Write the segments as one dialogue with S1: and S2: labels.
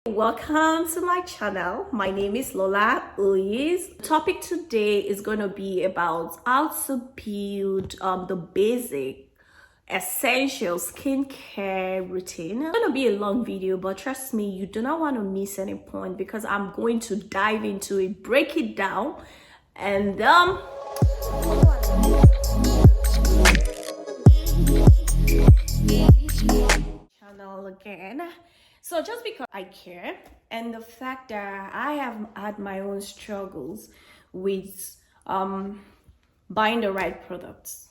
S1: Welcome to my channel. My name is Lola Uyis. The topic today is going to be about how to build the basic essential skincare routine. It's going to be a long video, but trust me, you do not want to miss any point because I'm going to dive into it, break it down, and channel again. So just because I care and the fact that I have had my own struggles with buying the right products.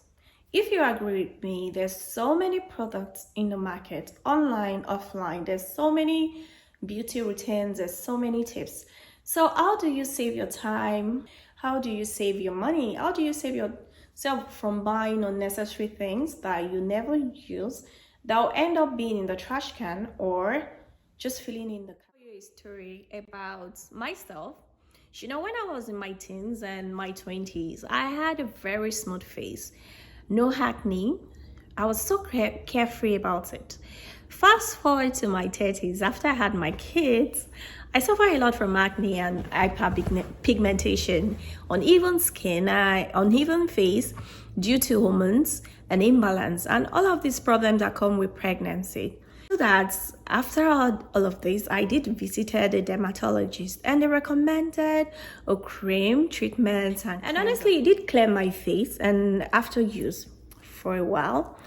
S1: If you agree with me, there's so many products in the market, online, offline. There's so many beauty routines, there's so many tips. So how do you save your time? How do you save your money? How do you save yourself from buying unnecessary things that you never use that will end up being in the trash can or just filling in the car? I'll tell you a story about myself. You know, when I was in my teens and my 20s, I had a very smooth face, no acne. I was so carefree about it. Fast forward to my 30s, after I had my kids, I suffer a lot from acne and hyperpigmentation, uneven skin, uneven face due to hormones and imbalance, and all of these problems that come with pregnancy. So that after all of this, I did visited a dermatologist and they recommended a cream treatment, and honestly, it did clear my face and after use for a while.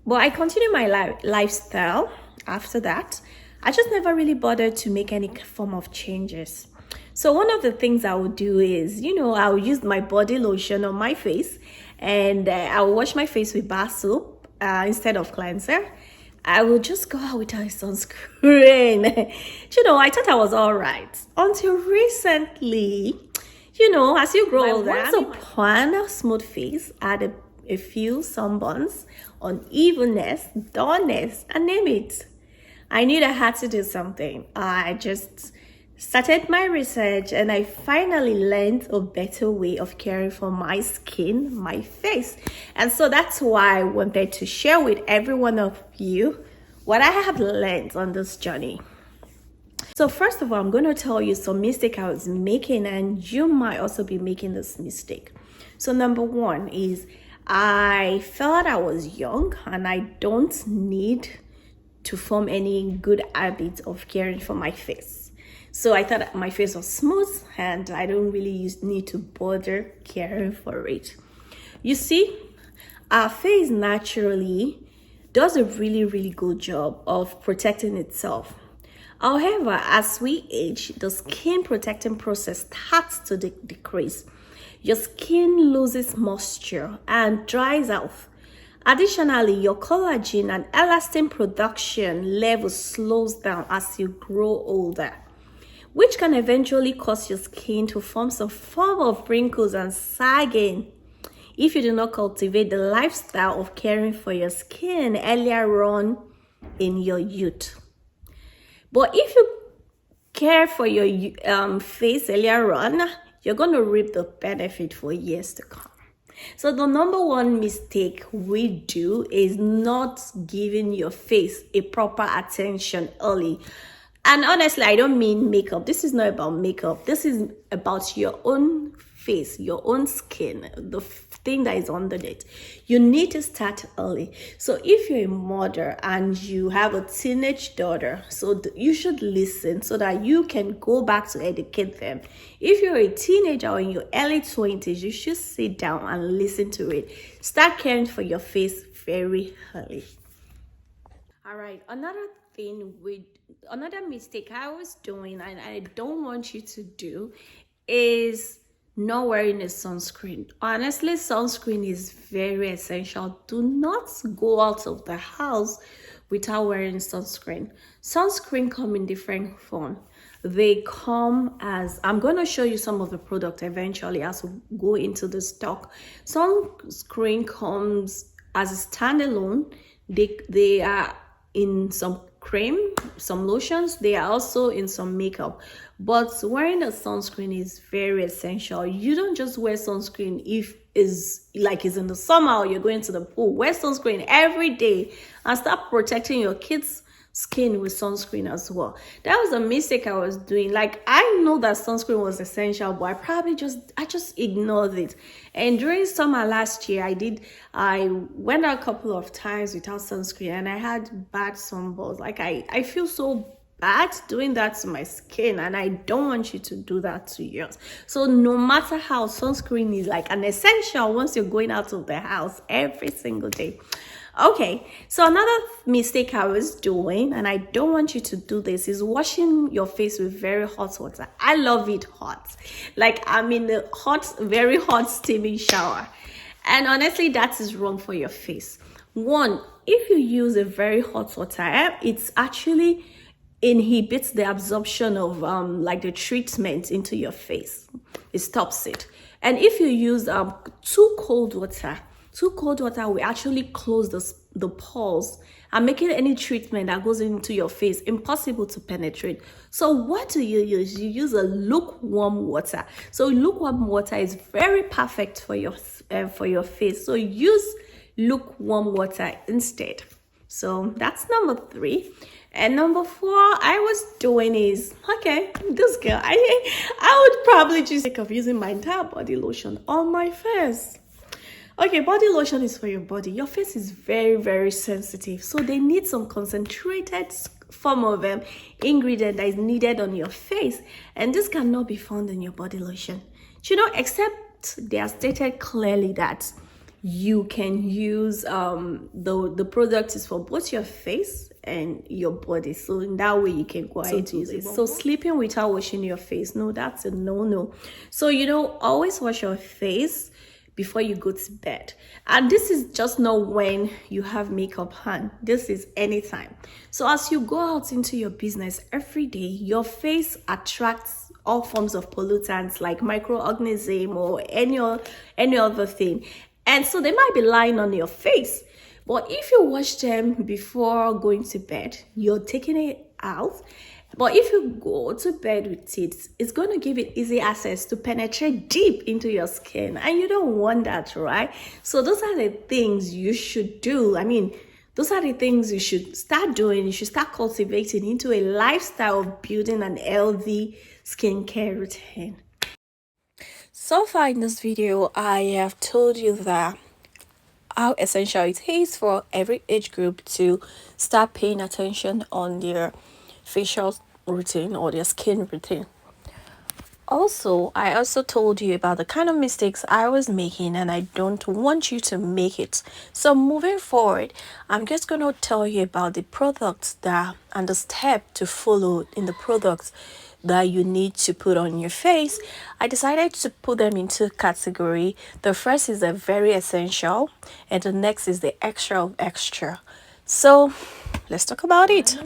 S1: But I continued my lifestyle after that. I just never really bothered to make any form of changes. So one of the things I would do is, I'll use my body lotion on my face and I'll wash my face with bar soap instead of cleanser. I will just go out without a sunscreen. I thought I was all right. Until recently, as you grow older, once upon a smooth face, add a few sunburns, unevenness, dullness, and name it. I knew I had to do something. I just started my research and I finally learned a better way of caring for my skin, my face. And so that's why I wanted to share with every one of you what I have learned on this journey. So first of all, I'm going to tell you some mistake I was making, and you might also be making this mistake. So number one is I felt I was young and I don't need to form any good habit of caring for my face. So I thought my face was smooth and I don't really need to bother caring for it. You see, our face naturally does a really good job of protecting itself. However, as we age, the skin protecting process starts to decrease. Your skin loses moisture and dries out. Additionally, your collagen and elastin production level slows down as you grow older, which can eventually cause your skin to form some form of wrinkles and sagging if you do not cultivate the lifestyle of caring for your skin earlier on in your youth. But if you care for your face earlier on, you're going to reap the benefit for years to come. So the number one mistake we do is not giving your face a proper attention early. And honestly, I don't mean makeup. This is not about makeup. This is about your own face, your own skin, the thing that is under it. You need to start early. So if you're a mother and you have a teenage daughter, so you should listen so that you can go back to educate them. If you're a teenager or in your early 20s, you should sit down and listen to it. Start caring for your face very early. All right, another mistake I was doing and I don't want you to do is not wearing a sunscreen. Honestly, sunscreen is very essential. Do not go out of the house without wearing sunscreen. Sunscreen come in different form. They come as, I'm going to show you some of the product eventually as we go into the stock. Sunscreen comes as a standalone. They are in some cream, some lotions. They are also in some makeup. But wearing a sunscreen is very essential. You don't just wear sunscreen if it's in the summer or you're going to the pool. Wear sunscreen every day and start protecting your kids' skin with sunscreen as well. That was a mistake I was doing. Like, I know that sunscreen was essential, but I just ignored it. And during summer last year, I went out a couple of times without sunscreen, and I had bad sunburns. Like, I feel so bad doing that to my skin, and I don't want you to do that to yours. So no matter how, sunscreen is like an essential once you're going out of the house every single day. Okay, so another mistake I was doing, and I don't want you to do this, is washing your face with very hot water. I love it hot. Like, I'm in the very hot steaming shower. And honestly, that is wrong for your face. One, if you use a very hot water, it's actually inhibits the absorption of like the treatment into your face. It stops it. And if you use too cold water will actually close the pores and making any treatment that goes into your face impossible to penetrate. So what do you use? You use a lukewarm water. So lukewarm water is very perfect for your face. So use lukewarm water instead. So that's number 3. And number 4 I was doing is, okay, this girl, I would probably just think of using my entire body lotion on my face. Okay, body lotion is for your body. Your face is very, very sensitive. So they need some concentrated form of ingredient that is needed on your face. And this cannot be found in your body lotion. Except they are stated clearly that you can use the product is for both your face and your body. So in that way you can go ahead and use it. So sleeping without washing your face, no, that's a no. So always wash your face before you go to bed. And this is just not when you have makeup on. This is anytime. So as you go out into your business every day, your face attracts all forms of pollutants like microorganism or any other thing. And so they might be lying on your face. But if you wash them before going to bed, you're taking it out. But if you go to bed with it, it's going to give it easy access to penetrate deep into your skin. And you don't want that, right? So those are the things you should do. Those are the things you should start doing. You should start cultivating into a lifestyle of building an healthy skincare routine. So far in this video, I have told you that how essential it is for every age group to start paying attention on their facial routine or their skin routine. Also, I also told you about the kind of mistakes I was making, and I don't want you to make it. So moving forward, I'm just going to tell you about the products and the step to follow in the products that you need to put on your face. I decided to put them into category. The first is the very essential, and the next is the extra of extra. So let's talk about it.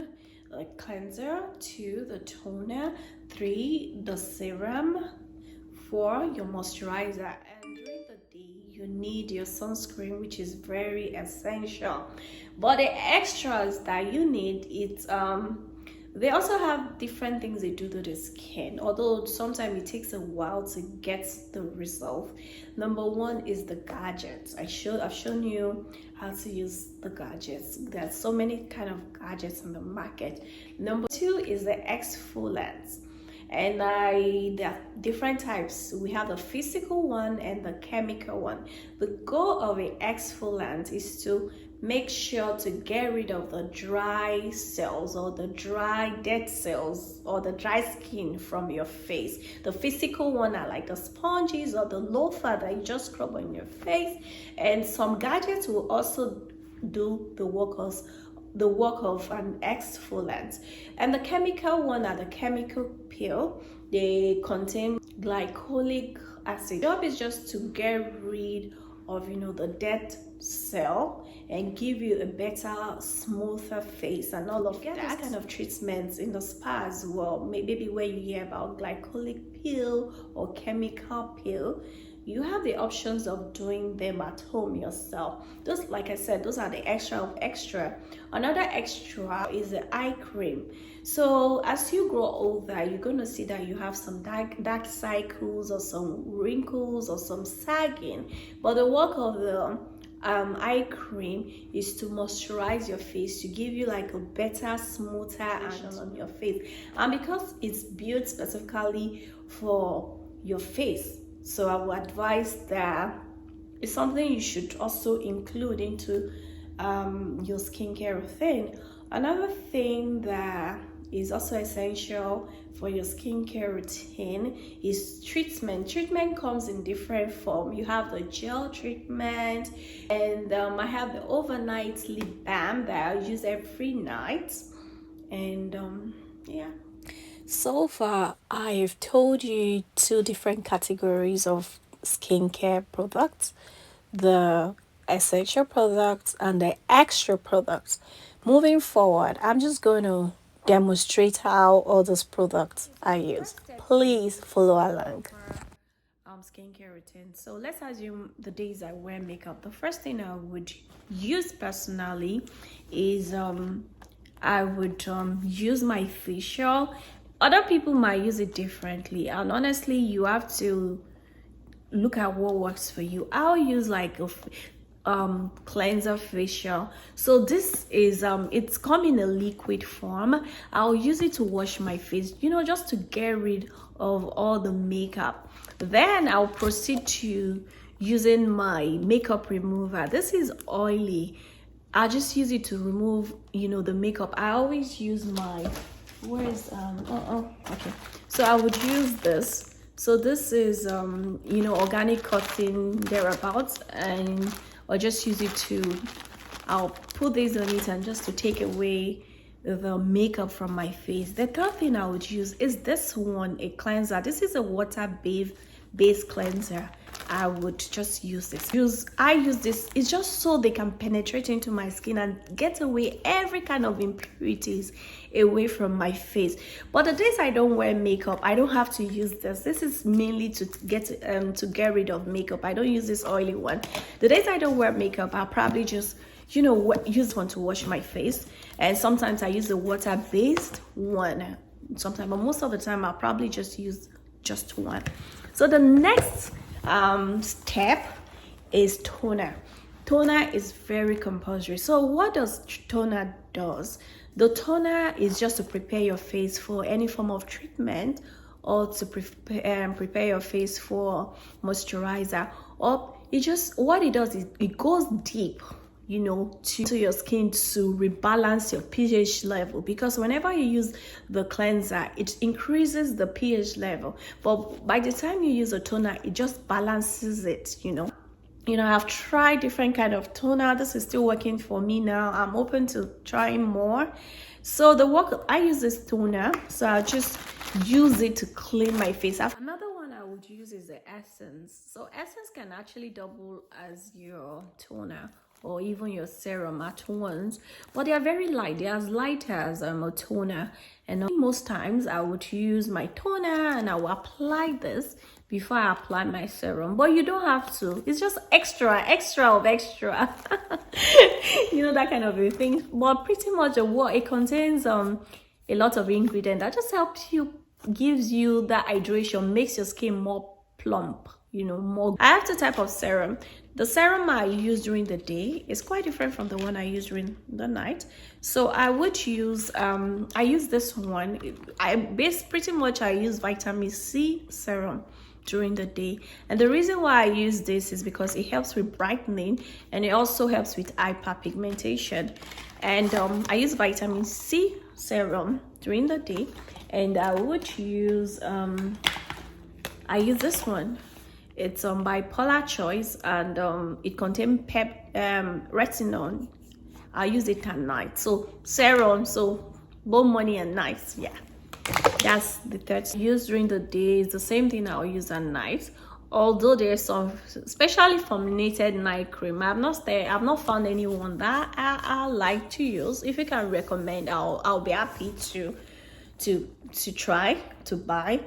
S1: The cleanser, 2 the toner, 3 the serum, 4 your moisturizer. And during the day you need your sunscreen, which is very essential. But the extras that you need, it's they also have different things they do to the skin, although sometimes it takes a while to get the result. Number 1 is the gadgets. I've shown you how to use the gadgets. There's so many kind of gadgets in the market. Number 2 is the exfoliants. And there are different types. We have the physical one and the chemical one. The goal of an exfoliant is to make sure to get rid of the dry cells or the dry dead cells or the dry skin from your face. The physical one are like the sponges or the loofah that you just scrub on your face. And some gadgets will also do the work of an exfoliant. And the chemical one are the chemical peel. They contain glycolic acid. The job is just to get rid of the dead cell and give you a better, smoother face and all of that. These kind of treatments in the spa as well. Maybe where you hear about glycolic peel or chemical peel, you have the options of doing them at home yourself. Those, like I said, those are the extra of extra. Another extra is the eye cream. So as you grow older, you're going to see that you have some dark cycles or some wrinkles or some sagging. But the work of the eye cream is to moisturize your face, to give you like a better, smoother action on your face, and because it's built specifically for your face, so I would advise that it's something you should also include into your skincare routine. Another thing that is also essential for your skincare routine is treatment. Treatment comes in different form. You have the gel treatment, and I have the overnight lip balm that I use every night. And yeah. So far, I've told you two different categories of skincare products: the essential products and the extra products. Moving forward, I'm just going to demonstrate how all those products are used. Please follow along. Skincare routine. So let's assume the days I wear makeup. The first thing I would use personally is I would use my facial. Other people might use it differently, and honestly, you have to look at what works for you. I'll use like a cleanser facial. So this is it's come in a liquid form. I'll use it to wash my face, just to get rid of all the makeup. Then I'll proceed to using my makeup remover. This is oily. I'll just use it to remove the makeup. I always use my okay, so I would use this. So this is organic cotton thereabouts, and I'll just use it I'll put this on it and just to take away the makeup from my face. The third thing I would use is this one, a cleanser. This is a water-based cleanser. I would just use this. I use this, it's just so they can penetrate into my skin and get away every kind of impurities away from my face. But the days I don't wear makeup, I don't have to use this. This is mainly to get rid of makeup. I don't use this oily one. The days I don't wear makeup, I'll probably just use one to wash my face, and sometimes I use the water-based one sometimes, but most of the time I'll probably just use just one. So the next step is toner. Toner is very compulsory. So what does toner does? The toner is just to prepare your face for any form of treatment, or to prepare your face for moisturizer, or what it does is it goes deep to your skin to rebalance your pH level, because whenever you use the cleanser, it increases the pH level, but by the time you use a toner, it just balances it. I've tried different kind of toner. This is still working for me now. I'm open to trying more. So I use this toner, so I'll just use it to clean my face. Another one I would use is the essence. So essence can actually double as your toner or even your serum at once, but they are very light. They're as light as a toner, and most times I would use my toner and I will apply this before I apply my serum. But you don't have to. It's just extra of extra. That kind of a thing. But pretty much it contains a lot of ingredients that just gives you that hydration, makes your skin more plump, more. I have two types of serum. The serum I use during the day is quite different from the one I use during the night. So I would use I use this one. I use vitamin C serum during the day, and the reason why I use this is because it helps with brightening, and it also helps with hyperpigmentation. And I use vitamin C serum during the day, and I would use I use this one. It's by Polar Choice, and it contains retinol. I use it at night. So serum, so both morning and night. Yeah, that's the third. Use during the day is the same thing I'll use at night. Although there's some specially formulated night cream, I've not found anyone that I like to use. If you can recommend, I'll be happy to try to buy.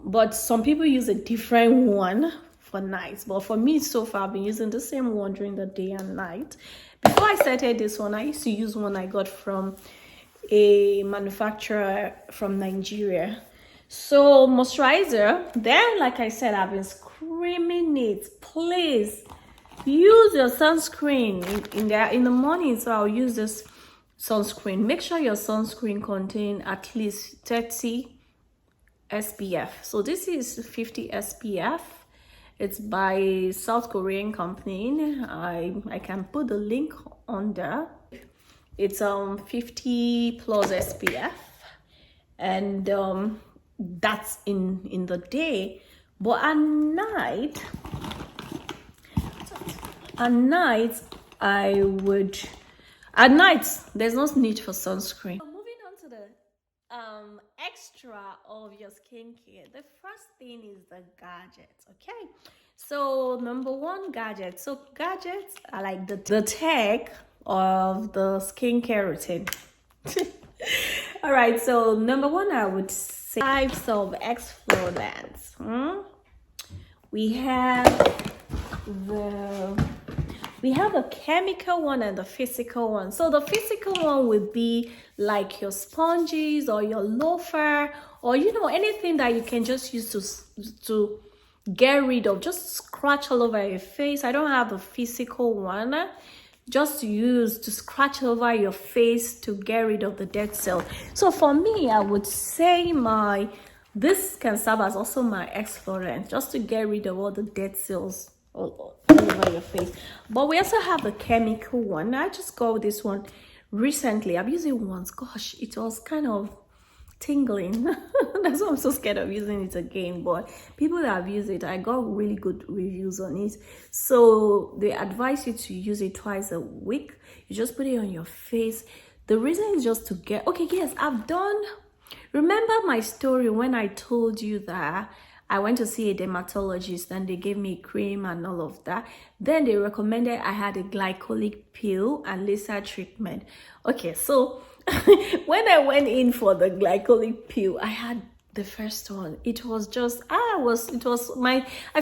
S1: But some people use a different one for nights, but for me so far I've been using the same one during the day and night. Before I started this one, I used to use one I got from a manufacturer from Nigeria. So moisturizer, then like I said, I've been screaming it, please use your sunscreen in the morning. So I'll use this sunscreen. Make sure your sunscreen contain at least 30 SPF. So this is 50 SPF. It's by South Korean company. I can put the link on there. It's 50 plus SPF, and that's in the day. But at night there's no need for sunscreen. Moving on to the extra of your skincare, the first thing is the gadgets. Okay, so number one, gadget. So gadgets are like the tech of the skincare routine. All right, so number one, I would say types of exfoliants. We have the chemical one and the physical one. So the physical one would be like your sponges or your loafer, or anything that you can just use to get rid of, just scratch all over your face. I don't have the physical one, just use to scratch over your face to get rid of the dead cells. So for me, I would say this can serve as also my exfoliant, just to get rid of all the dead cells all over your face. But we also have the chemical one. I just got this one recently. I've used it once. Gosh, it was kind of tingling. That's why I'm so scared of using it again. But people that have used it, I got really good reviews on it. So they advise you to use it twice a week. You just put it on your face. The reason is just to get, okay, yes, remember my story when I told you that I went to see a dermatologist and they gave me cream and all of that. Then they recommended I had a glycolic peel and laser treatment. Okay, so when I went in for the glycolic peel, I had the first one. It was just, I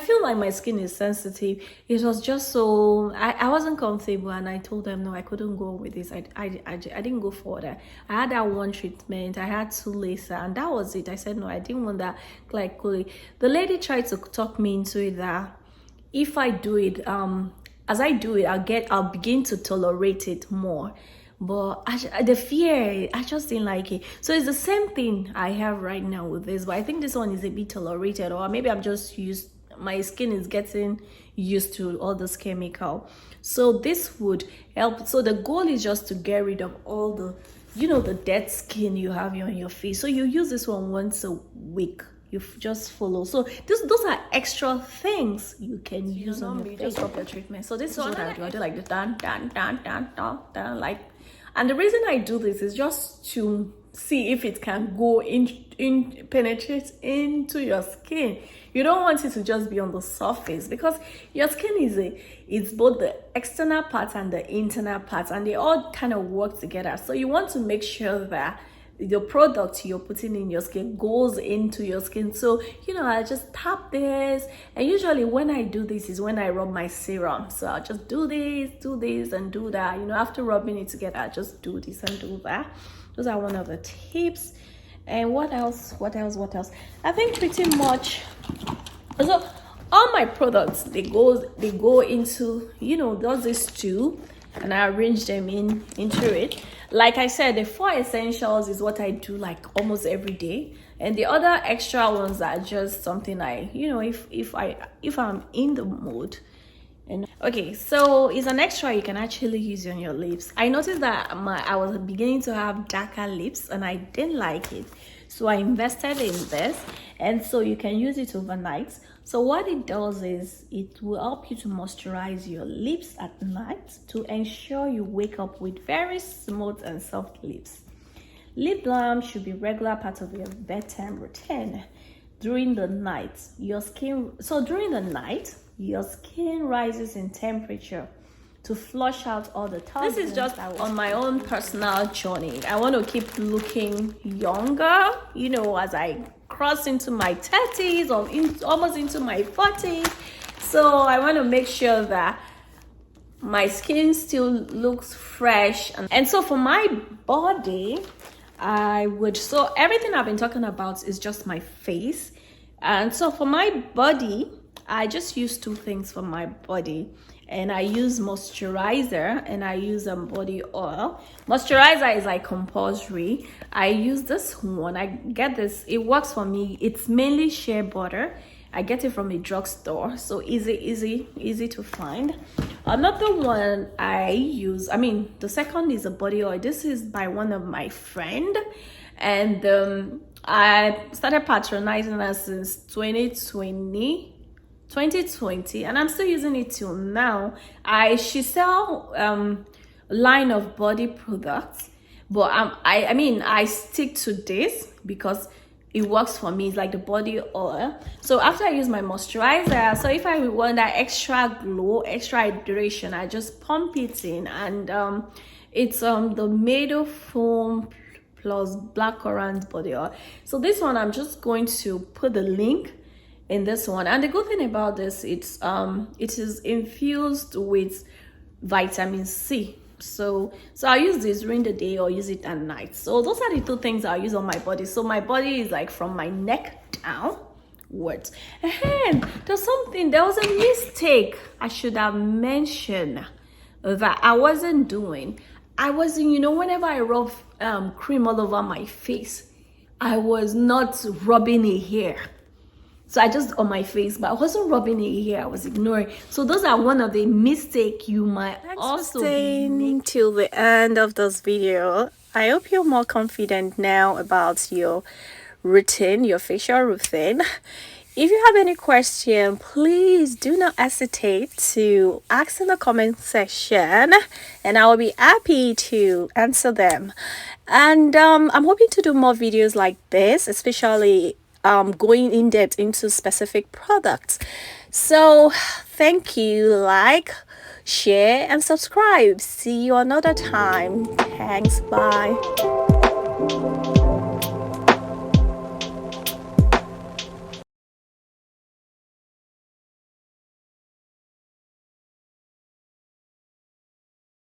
S1: feel like my skin is sensitive. It was just so, I wasn't comfortable, and I told them, no, I couldn't go with this. I didn't go for that. I had that one treatment, I had 2 laser, and that was it. I said, no, I didn't want that glycolic. The lady tried to talk me into it that if I do it, as I do it, I'll begin to tolerate it more. But the fear, I just didn't like it. So it's the same thing I have right now with this, but I think this one is a bit tolerated, or maybe I'm just my skin is getting used to all this chemical. So this would help. So the goal is just to get rid of all the, the dead skin you have on your face. So you use this one once a week. You just follow. So those are extra things you can use on your face. Just stop your treatment. So this is what I do. I do like the dan, like. And the reason I do this is just to see if it can go penetrate into your skin. You don't want it to just be on the surface, because your skin it's both the external part and the internal part, and they all kind of work together. So you want to make sure that the product you're putting in your skin goes into your skin. So I just tap this, and usually when I do this is when I rub my serum. So I'll just do this and do that. After rubbing it together, I just do this and do that. Those are one of the tips. And what else? I think pretty much, so all my products, they go into there's this tube, and I arrange them into it. Like I said, the 4 essentials is what I do like almost every day, and the other extra ones are just something I, if I'm in the mood. And okay, so it's an extra you can actually use on your lips. I noticed that I was beginning to have darker lips, and I didn't like it, so I invested in this, and so you can use it overnight. So what it does is it will help you to moisturize your lips at night to ensure you wake up with very smooth and soft lips. Lip balm should be regular part of your bedtime routine. During the night, during the night, your skin rises in temperature to flush out all the toxins. This is just on my own personal journey. I want to keep looking younger, as I cross into my 30s or almost into my 40s. So I want to make sure that my skin still looks fresh. And so for my body, so everything I've been talking about is just my face. And so for my body, I just use two things for my body. and I use moisturizer, and I use body oil. Moisturizer is like compulsory. I use this one. I get this, it works for me. It's mainly shea butter. I get it from a drugstore, so easy to find. Another one I use, the second is a body oil. This is by one of my friend, and I started patronizing her since 2020, and I'm still using it till now. She sell line of body products, but I stick to this because it works for me. It's like the body oil. So after I use my moisturizer, so if I want that extra glow, extra hydration, I just pump it in, and it's the Mado Foam plus blackcurrant body oil. So this one, I'm just going to put the link in this one. And the good thing about this, it is infused with vitamin C. So I'll use this during the day or use it at night. So those are the two things I'll use on my body. So my body is like from my neck downwards. And there was a mistake I should have mentioned that I wasn't doing. Whenever I rub cream all over my face, I was not rubbing it here. So I just on my face, but I wasn't rubbing it here. I was ignoring. So those are one of the mistakes you might also staying till the end of this video. I hope you're more confident now about your routine, your facial routine. If you have any question, please do not hesitate to ask in the comment section, and I will be happy to answer them. And I'm hoping to do more videos like this, especially going in depth into specific products. So thank you. Like, share, and subscribe. See you another time. Thanks. Bye.